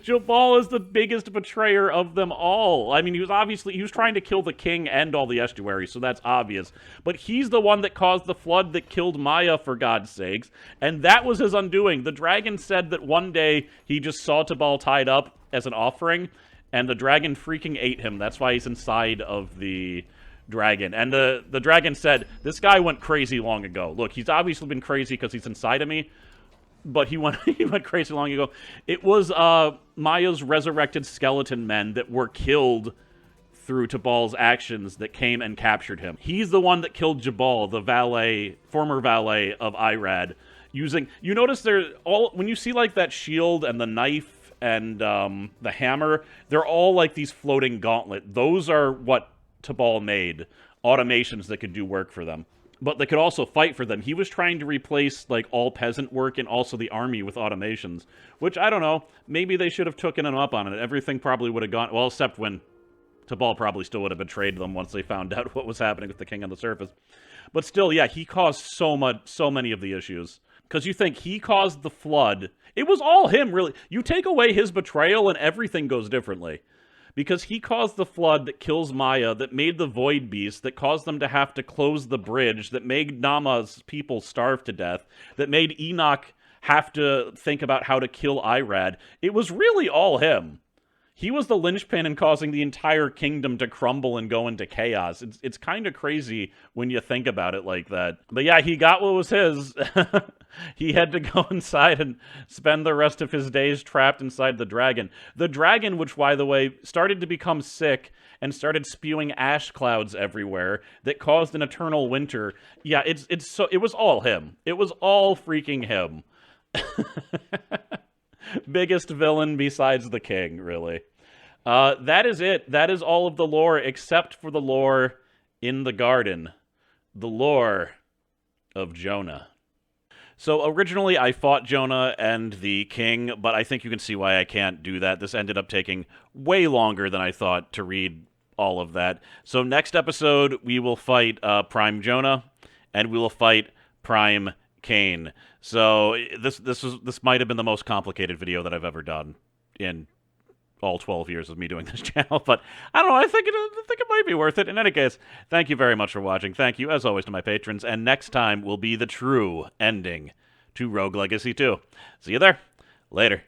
Jabal is the biggest betrayer of them all. I mean, he was trying to kill the king and all the estuaries, so that's obvious. But he's the one that caused the flood that killed Maya, for God's sakes, and that was his undoing. The dragon said that one day he just saw Jabal tied up as an offering, and the dragon freaking ate him. That's why he's inside of the dragon. And the dragon said, this guy went crazy long ago. Look, he's obviously been crazy because he's inside of me, but he went crazy long ago. It was Maya's resurrected skeleton men that were killed through Jabal's actions that came and captured him. He's the one that killed Jabal, the former valet of Irad, using... You notice when you see like that shield and the knife and the hammer, they're all like these floating gauntlet. Those are what Jabal made, automations that could do work for them. But they could also fight for them. He was trying to replace, like, all peasant work and also the army with automations. Which, I don't know, maybe they should have taken him up on it. Everything probably would have gone... Well, except when Jabal probably still would have betrayed them once they found out what was happening with the king on the surface. But still, yeah, he caused so many of the issues. Because you think he caused the flood. It was all him, really. You take away his betrayal and everything goes differently. Because he caused the flood that kills Maya, that made the Void Beast, that caused them to have to close the bridge, that made Nama's people starve to death, that made Enoch have to think about how to kill Irad. It was really all him. He was the linchpin in causing the entire kingdom to crumble and go into chaos. It's kind of crazy when you think about it like that. But yeah, he got what was his. He had to go inside and spend the rest of his days trapped inside the dragon. The dragon, which, by the way, started to become sick and started spewing ash clouds everywhere that caused an eternal winter. Yeah, it was all him. It was all freaking him. Biggest villain besides the king, really. That is it. That is all of the lore, except for the lore in the garden. The lore of Jonah. So originally I fought Jonah and the king, but I think you can see why I can't do that. This ended up taking way longer than I thought to read all of that. So next episode, we will fight Prime Jonah, and we will fight Prime Cain. So this might have been the most complicated video that I've ever done in all 12 years of me doing this channel, but I don't know, I think it might be worth it. In any case, thank you very much for watching. Thank you, as always, to my patrons, and next time will be the true ending to Rogue Legacy 2. See you there. Later.